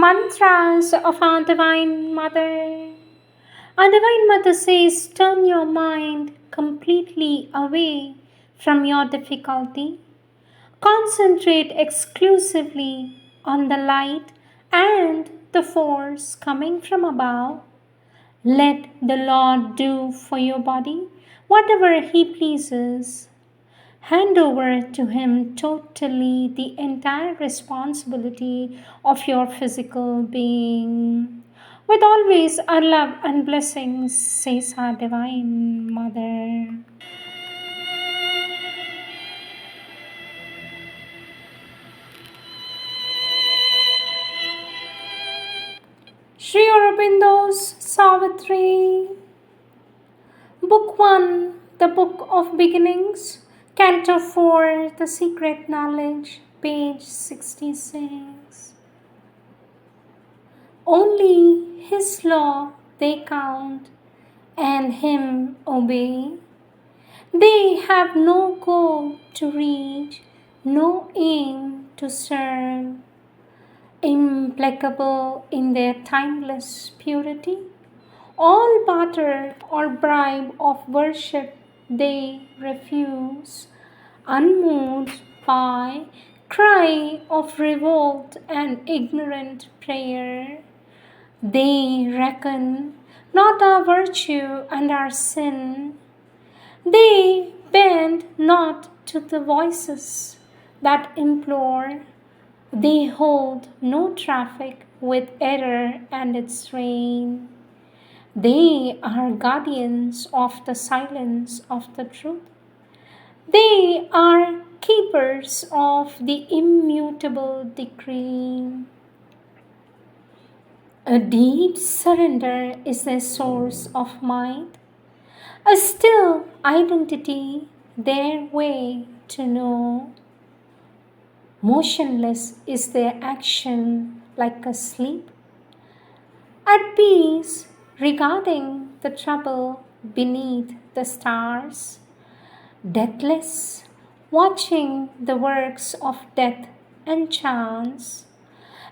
mantras of our Divine Mother. Our Divine Mother says, turn your mind completely away from your difficulty. Concentrate exclusively on the light and the force coming from above. Let the Lord do for your body whatever He pleases. Hand over to Him totally the entire responsibility of your physical being. With always our love and blessings, says our Divine Mother. Sri Aurobindo's Savitri, Book 1, The Book of Beginnings, Canto 4, The Secret Knowledge, page 66. Only His law they count and Him obey. They have no goal to reach, no aim to serve. Implacable in their timeless purity, all barter or bribe of worship they refuse, unmoved by cry of revolt and ignorant prayer. They reckon not our virtue and our sin. They bend not to the voices that implore. They hold no traffic with error and its reign. They are guardians of the silence of the truth. They are keepers of the immutable decree. A deep surrender is their source of might, a still identity their way to know. Motionless is their action like a sleep, at peace regarding the trouble beneath the stars, deathless, watching the works of death and chance,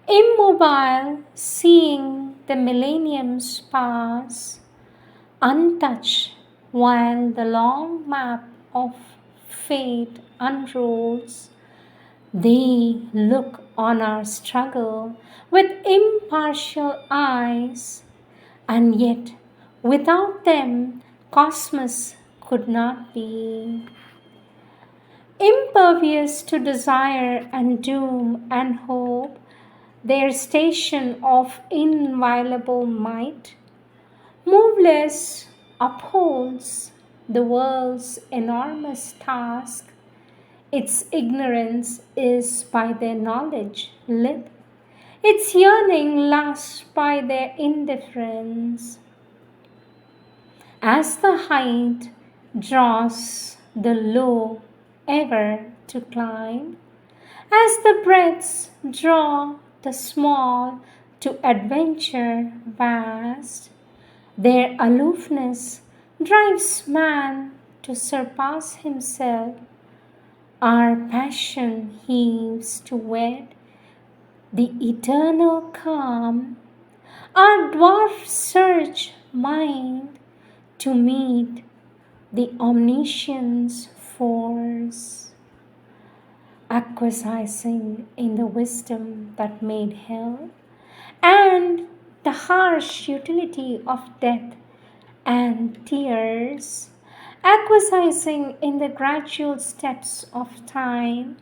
immobile, seeing the millenniums pass, untouched while the long map of fate unrolls. They look on our struggle with impartial eyes, and yet without them cosmos could not be. Impervious to desire and doom and hope, their station of inviolable might, moveless upholds the world's enormous task. Its ignorance is by their knowledge lit, its yearning lasts by their indifference. As the height draws the low ever to climb, as the breaths draw the small to adventure vast, their aloofness drives man to surpass himself. Our passion heaves to wed the eternal calm, our dwarf surge mind to meet the omniscience force, acquiescing in the wisdom that made hell and the harsh utility of death and tears, acquiescing in the gradual steps of time.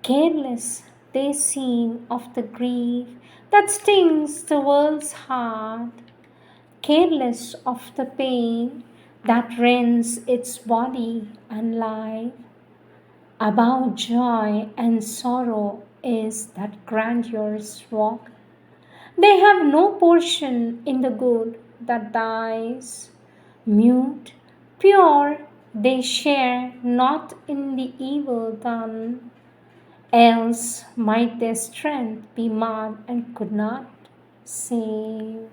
Careless they seem of the grief that stings the world's heart, careless of the pain that rends its body and life. Above joy and sorrow is that grandeurs walk. They have no portion in the good that dies. Mute, pure, they share not in the evil done. Else might their strength be marred and could not save.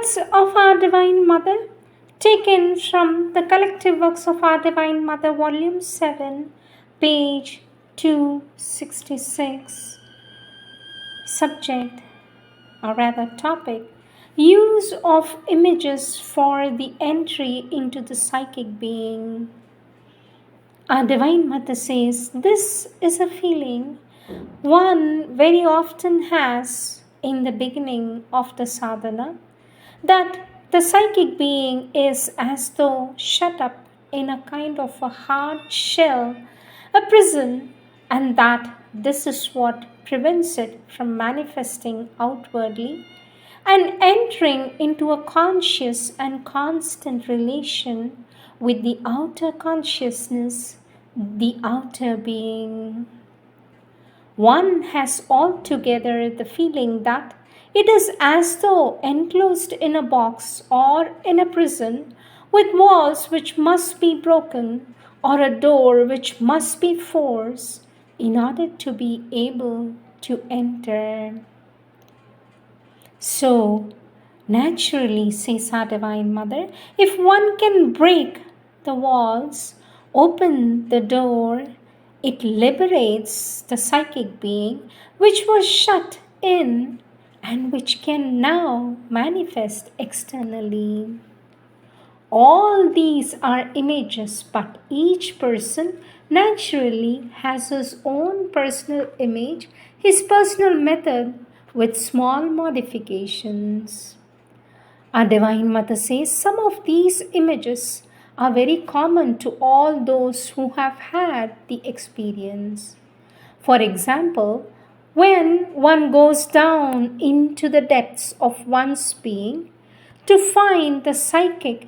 Words of our Divine Mother, taken from the Collective Works of Our Divine Mother, Volume 7, page 266. Subject, or rather topic, use of images for the entry into the psychic being. Our Divine Mother says this is a feeling one very often has in the beginning of the sadhana, that the psychic being is as though shut up in a kind of a hard shell, a prison, and that this is what prevents it from manifesting outwardly and entering into a conscious and constant relation with the outer consciousness, the outer being. One has altogether the feeling that it is as though enclosed in a box or in a prison with walls which must be broken or a door which must be forced in order to be able to enter. So, naturally, says our Divine Mother, if one can break the walls, open the door, it liberates the psychic being which was shut in and which can now manifest externally. All these are images, but each person naturally has his own personal image, his personal method with small modifications. Our Divine Mother says some of these images are very common to all those who have had the experience. For example, when one goes down into the depths of one's being to find the psychic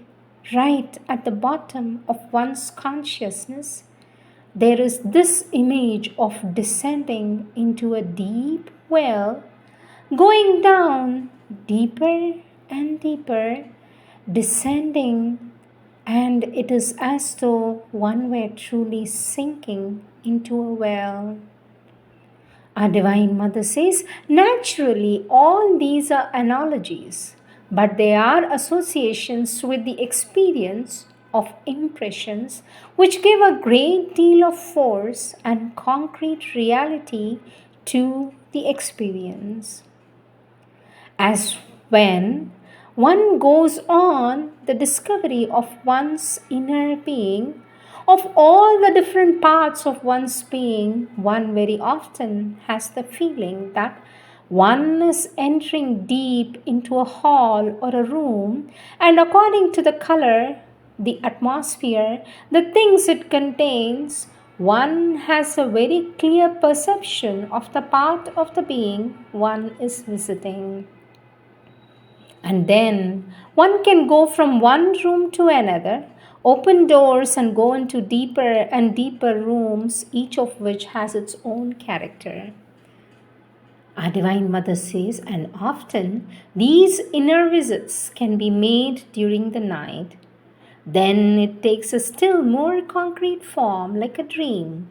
right at the bottom of one's consciousness, there is this image of descending into a deep well, going down deeper and deeper, descending, and it is as though one were truly sinking into a well. Our Divine Mother says, naturally, all these are analogies, but they are associations with the experience of impressions which give a great deal of force and concrete reality to the experience. As when one goes on the discovery of one's inner being, of all the different parts of one's being, one very often has the feeling that one is entering deep into a hall or a room, and according to the color, the atmosphere, the things it contains, one has a very clear perception of the part of the being one is visiting. And then one can go from one room to another, open doors and go into deeper and deeper rooms, each of which has its own character. Our Divine Mother says, and often these inner visits can be made during the night. Then it takes a still more concrete form like a dream.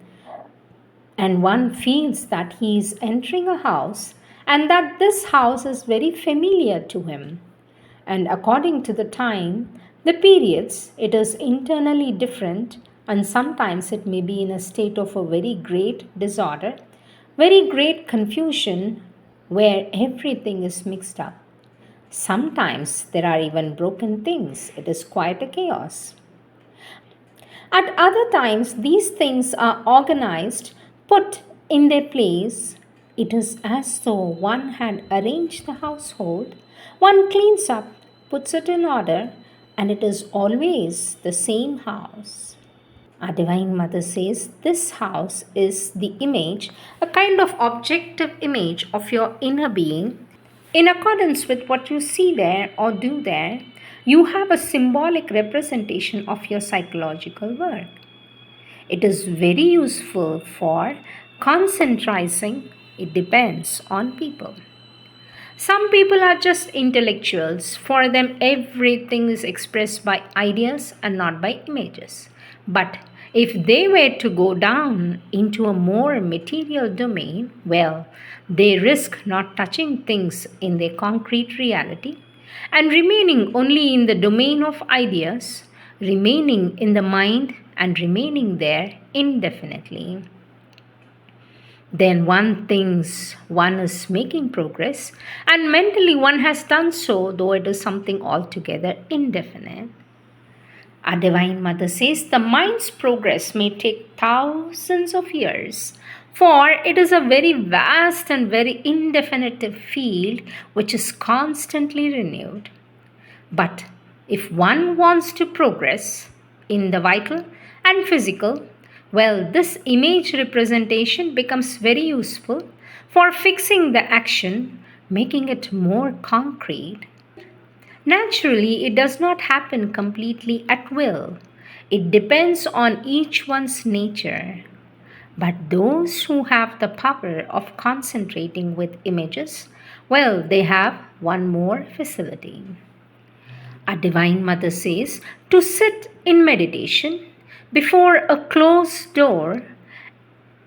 And one feels that he is entering a house and that this house is very familiar to him. And according to the time, the periods, it is internally different, and sometimes it may be in a state of a very great disorder, very great confusion, where everything is mixed up. Sometimes there are even broken things. It is quite a chaos. At other times, these things are organized, put in their place. It is as though one had arranged the household. One cleans up, puts it in order, and it is always the same house. Our Divine Mother says this house is the image, a kind of objective image of your inner being. In accordance with what you see there or do there, you have a symbolic representation of your psychological work. It is very useful for conscientizing. It depends on people. Some people are just intellectuals. For them, everything is expressed by ideas and not by images. But if they were to go down into a more material domain, well, they risk not touching things in their concrete reality. and remaining only in the domain of ideas, remaining in the mind and remaining there indefinitely. Then one thinks one is making progress, and mentally one has done so, though it is something altogether indefinite. Our Divine Mother says the mind's progress may take thousands of years, for it is a very vast and very indefinite field which is constantly renewed. But if one wants to progress in the vital and physical, well, this image representation becomes very useful for fixing the action, making it more concrete. Naturally, it does not happen completely at will. It depends on each one's nature. But those who have the power of concentrating with images, well, they have one more facility. Our Divine Mother says to sit in meditation before a closed door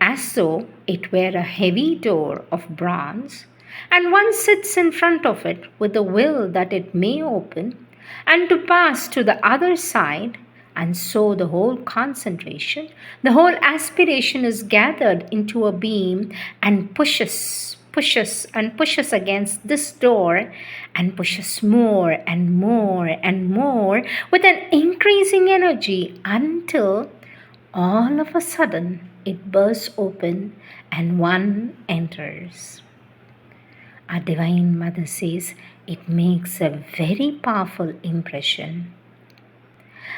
as though it were a heavy door of bronze, and one sits in front of it with the will that it may open and to pass to the other side, and so the whole concentration, the whole aspiration is gathered into a beam and pushes against this door and pushes more and more and more with an increasing energy until all of a sudden, it bursts open and one enters. Our Divine Mother says it makes a very powerful impression.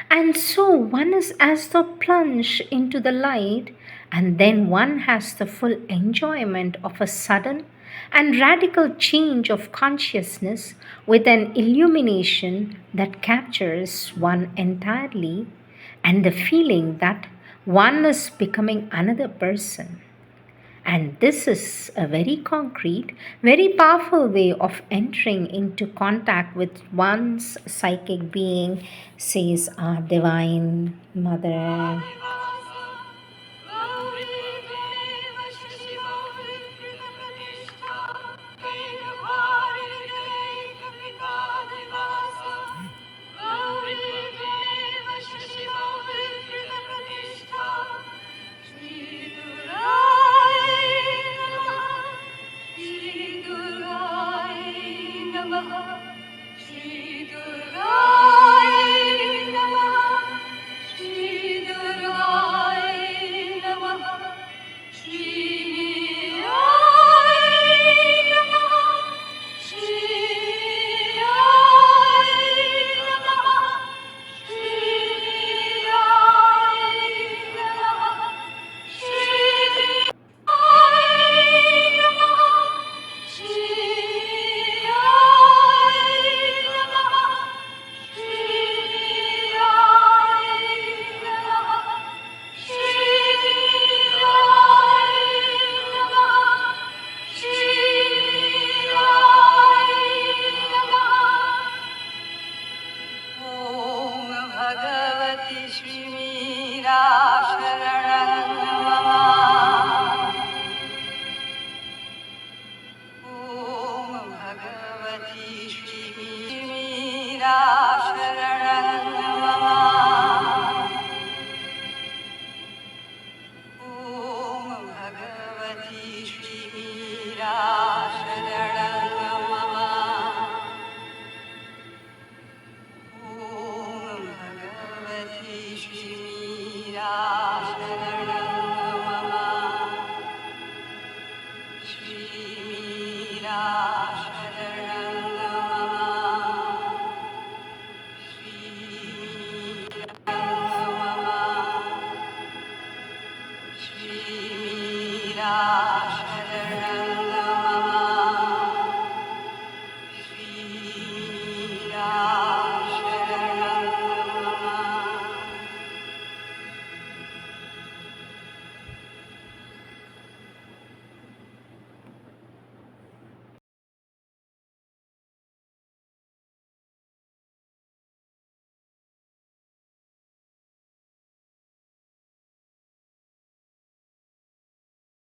And so one is as though plunged into the light, and then one has the full enjoyment of a sudden and radical change of consciousness with an illumination that captures one entirely, and the feeling that one is becoming another person. And this is a very concrete, very powerful way of entering into contact with one's psychic being, says our Divine Mother.